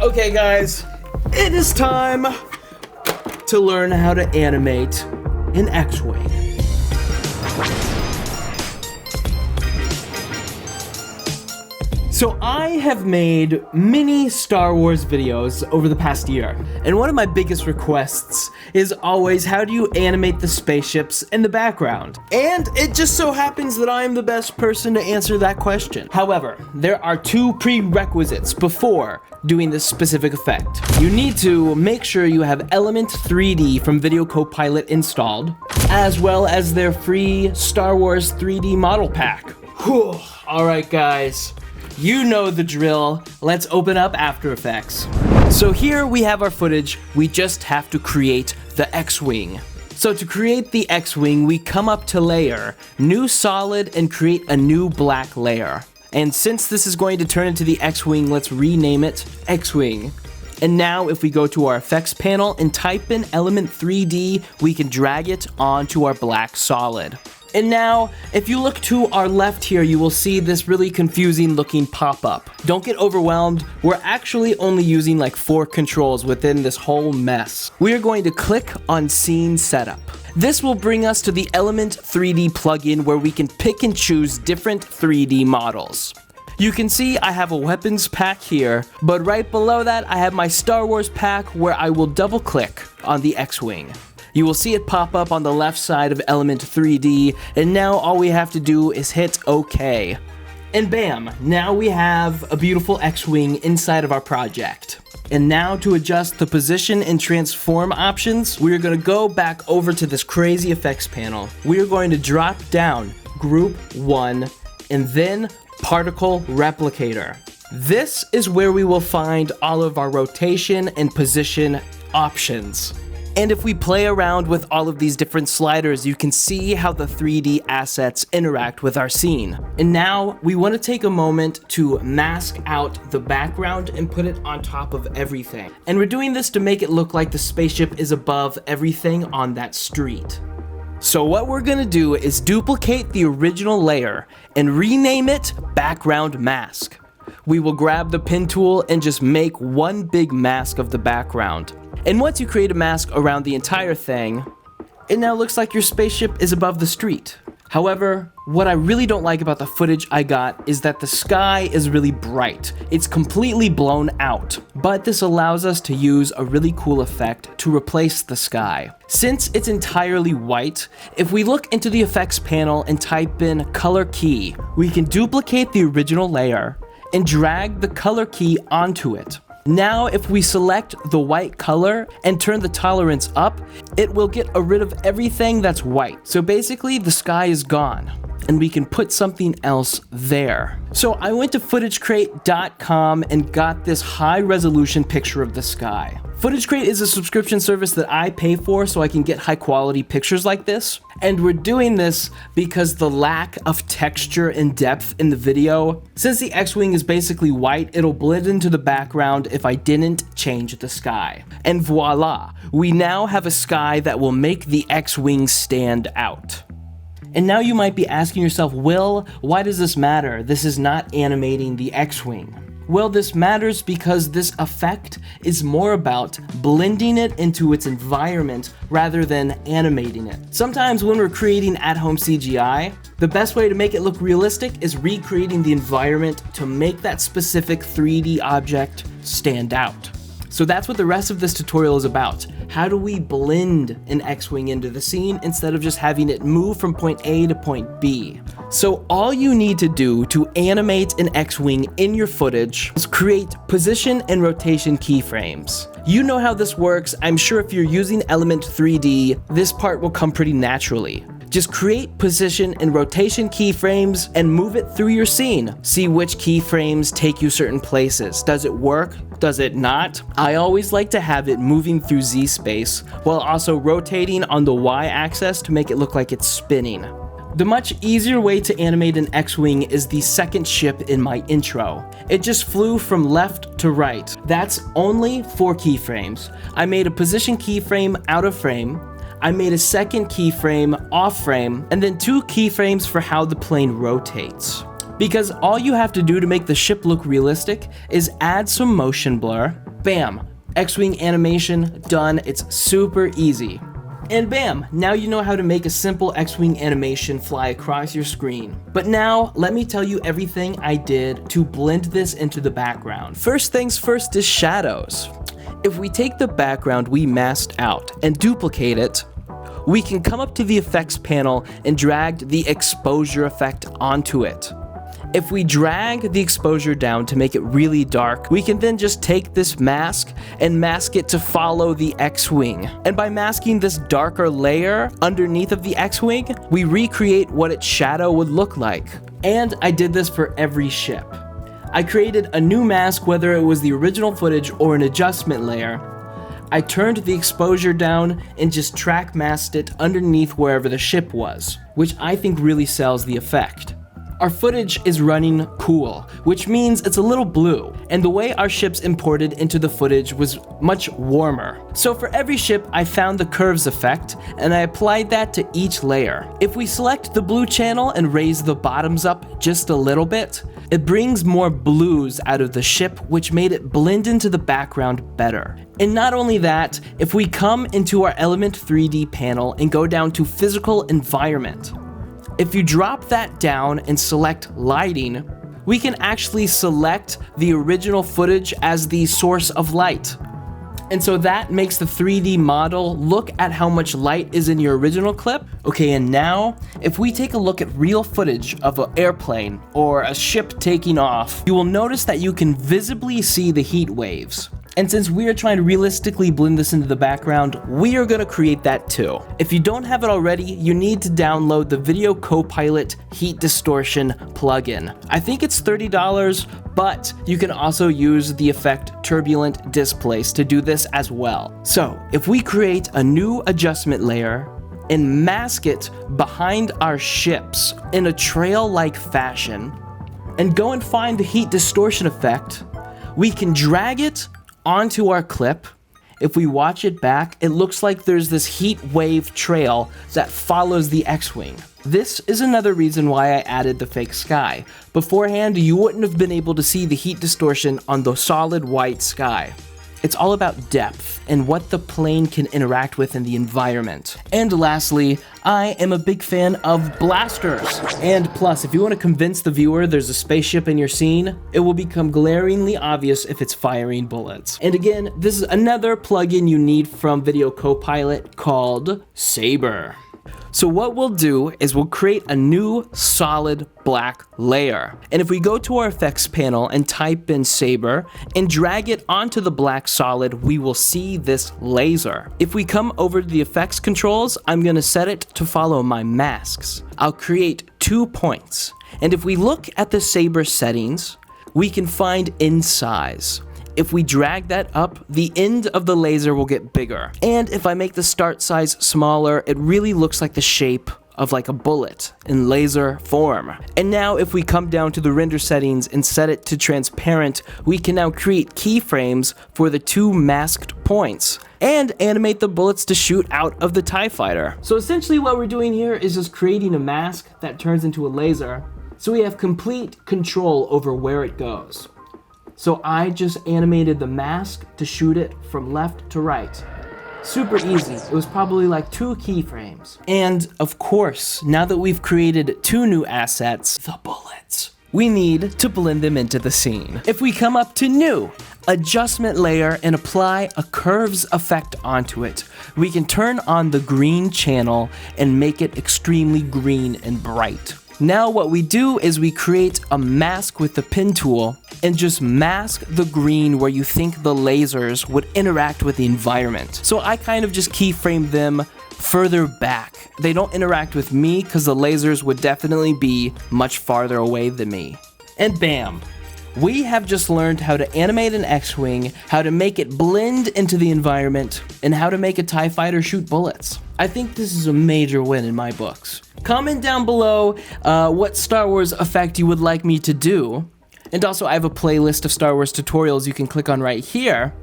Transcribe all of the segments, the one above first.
Okay guys, it is time to learn how to animate an Xwing. So I have made many Star Wars videos over the past year, and one of my biggest requests is always how do you animate the spaceships in the background? And it just so happens that I am the best person to answer that question. However, there are two prerequisites before doing this specific effect. You need to make sure you have Element 3D from Video Copilot installed, as well as their free Star Wars 3D model pack. Whew. Alright guys. You know the drill. Let's open up After Effects. So here we have our footage. We just have to create the Xwing. So to create the Xwing, we come up to Layer, New Solid, and create a new black layer. And since this is going to turn into the Xwing, let's rename it Xwing. And now if we go to our effects panel and type in Element 3D, we can drag it onto our black solid. And now, if you look to our left here, you will see this really confusing looking pop-up. Don't get overwhelmed. We're actually only using like 4 controls within this whole mess. We are going to click on Scene Setup. This will bring us to the Element 3D plugin where we can pick and choose different 3D models. You can see I have a weapons pack here, but right below that I have my Star Wars pack where I will double click on the Xwing. You will see it pop up on the left side of Element 3D, and now all we have to do is hit OK. And bam, now we have a beautiful Xwing inside of our project. And now to adjust the position and transform options, we're going to go back over to this crazy effects panel. We are going to drop down Group 1 and then Particle Replicator. This is where we will find all of our rotation and position options. And if we play around with all of these different sliders, you can see how the 3D assets interact with our scene. And now we want to take a moment to mask out the background and put it on top of everything. And we're doing this to make it look like the spaceship is above everything on that street. So what we're gonna do is duplicate the original layer and rename it Background Mask. We will grab the pen tool and just make one big mask of the background. And once you create a mask around the entire thing, it now looks like your spaceship is above the street. However, what I really don't like about the footage I got is that the sky is really bright. It's completely blown out, but this allows us to use a really cool effect to replace the sky. Since it's entirely white, if we look into the effects panel and type in Color Key, we can duplicate the original layer and drag the color key onto it. Now, if we select the white color and turn the tolerance up, it will get rid of everything that's white. So basically, the sky is gone, and we can put something else there. So I went to FootageCrate.com and got this high-resolution picture of the sky. FootageCrate is a subscription service that I pay for so I can get high-quality pictures like this. And we're doing this because the lack of texture and depth in the video. Since the Xwing is basically white, it'll blend into the background if I didn't change the sky. And voila, we now have a sky that will make the Xwing stand out. And now you might be asking yourself, Will, why does this matter? This is not animating the Xwing. Well, this matters because this effect is more about blending it into its environment rather than animating it. Sometimes when we're creating at-home CGI, the best way to make it look realistic is recreating the environment to make that specific 3D object stand out. So that's what the rest of this tutorial is about. How do we blend an Xwing into the scene instead of just having it move from point A to point B? So all you need to do to animate an Xwing in your footage is create position and rotation keyframes. You know how this works. I'm sure if you're using Element 3D, this part will come pretty naturally. Just create position and rotation keyframes and move it through your scene. See which keyframes take you certain places. Does it work? Does it not? I always like to have it moving through Z space while also rotating on the Y axis to make it look like it's spinning. The much easier way to animate an Xwing is the second ship in my intro. It just flew from left to right. That's only 4 keyframes. I made a position keyframe out of frame. I made a second keyframe off frame, and then 2 keyframes for how the plane rotates. Because all you have to do to make the ship look realistic is add some motion blur, bam, Xwing Animation done. It's super easy. And bam, now you know how to make a simple Xwing animation fly across your screen. But now, let me tell you everything I did to blend this into the background. First things first is shadows. If we take the background we masked out and duplicate it, we can come up to the effects panel and drag the exposure effect onto it. If we drag the exposure down to make it really dark, we can then just take this mask and mask it to follow the X-Wing. And by masking this darker layer underneath of the X-Wing, we recreate what its shadow would look like. And I did this for every ship. I created a new mask whether it was the original footage or an adjustment layer. I turned the exposure down and just track masked it underneath wherever the ship was, which I think really sells the effect. Our footage is running cool, which means it's a little blue, and the way our ships imported into the footage was much warmer. So for every ship, I found the curves effect, and I applied that to each layer. If we select the blue channel and raise the bottoms up just a little bit, it brings more blues out of the ship, which made it blend into the background better. And not only that, if we come into our Element 3D panel and go down to Physical Environment, if you drop that down and select lighting, we can actually select the original footage as the source of light. And so that makes the 3D model look at how much light is in your original clip. Okay, and now, if we take a look at real footage of an airplane or a ship taking off, you will notice that you can visibly see the heat waves. And since we are trying to realistically blend this into the background, we are going to create that too. If you don't have it already, you need to download the Video Copilot Heat Distortion plugin. I think it's $30, but you can also use the effect Turbulent Displace to do this as well. So if we create a new adjustment layer and mask it behind our ships in a trail-like fashion, and go and find the heat distortion effect, we can drag it onto our clip. If we watch it back, it looks like there's this heat wave trail that follows the X-Wing. This is another reason why I added the fake sky. Beforehand, you wouldn't have been able to see the heat distortion on the solid white sky. It's all about depth and what the plane can interact with in the environment. And lastly, I am a big fan of blasters. And plus, if you want to convince the viewer there's a spaceship in your scene, it will become glaringly obvious if it's firing bullets. And again, this is another plugin you need from Video Copilot called Saber. So what we'll do is we'll create a new solid black layer. And if we go to our effects panel and type in Saber and drag it onto the black solid, we will see this laser. If we come over to the effects controls, I'm going to set it to follow my masks. I'll create 2 points. And if we look at the Saber settings, we can find in size. If we drag that up, the end of the laser will get bigger. And if I make the start size smaller, it really looks like the shape of like a bullet in laser form. And now if we come down to the render settings and set it to transparent, we can now create keyframes for the 2 masked points and animate the bullets to shoot out of the TIE fighter. So essentially what we're doing here is just creating a mask that turns into a laser, so we have complete control over where it goes. So I just animated the mask to shoot it from left to right. Super easy. It was probably like 2 keyframes. And of course, now that we've created 2 new assets, the bullets, we need to blend them into the scene. If we come up to New, Adjustment Layer, and apply a curves effect onto it, we can turn on the green channel and make it extremely green and bright. Now what we do is we create a mask with the pen tool and just mask the green where you think the lasers would interact with the environment. So I kind of just keyframe them further back. They don't interact with me because the lasers would definitely be much farther away than me. And bam! We have just learned how to animate an X-Wing, how to make it blend into the environment, and how to make a TIE fighter shoot bullets. I think this is a major win in my books. Comment down below what Star Wars effect you would like me to do. And also I have a playlist of Star Wars tutorials you can click on right here.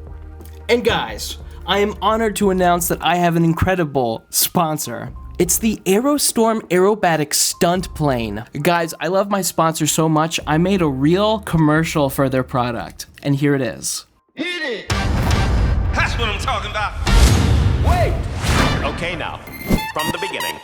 And guys, I am honored to announce that I have an incredible sponsor. It's the Aerostorm Aerobatic Stunt Plane. Guys, I love my sponsor so much, I made a real commercial for their product. And here it is. Hit it! That's what I'm talking about. Wait! Okay, now, from the beginning.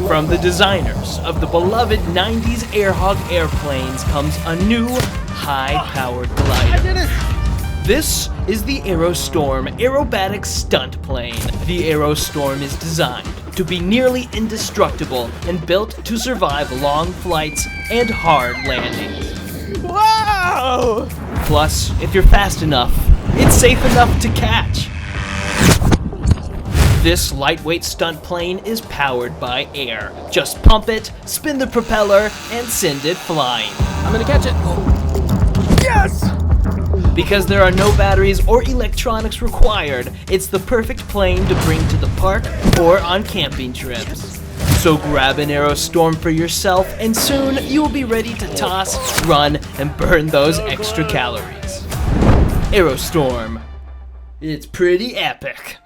From the designers of the beloved 90s Airhawk airplanes comes a new, high-powered glider. I did it! This is the Aerostorm aerobatic stunt plane. The Aerostorm is designed to be nearly indestructible and built to survive long flights and hard landings. Wow! Plus, if you're fast enough, it's safe enough to catch. This lightweight stunt plane is powered by air. Just pump it, spin the propeller, and send it flying. I'm gonna catch it. Yes! Because there are no batteries or electronics required, it's the perfect plane to bring to the park or on camping trips. So grab an Aerostorm for yourself, and soon you'll be ready to toss, run, and burn those extra calories. Aerostorm. It's pretty epic.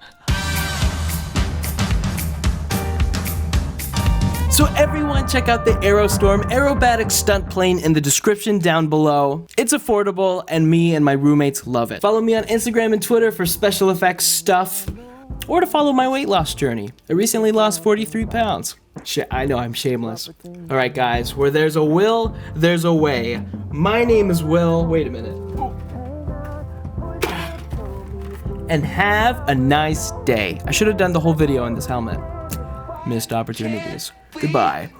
So everyone check out the Aerostorm aerobatic stunt plane in the description down below. It's affordable and me and my roommates love it. Follow me on Instagram and Twitter for special effects stuff or to follow my weight loss journey. I recently lost 43 pounds. I know I'm shameless. All right guys, where there's a will, there's a way. My name is Will. Wait a minute. And have a nice day. I should have done the whole video in this helmet. Missed opportunities. Goodbye.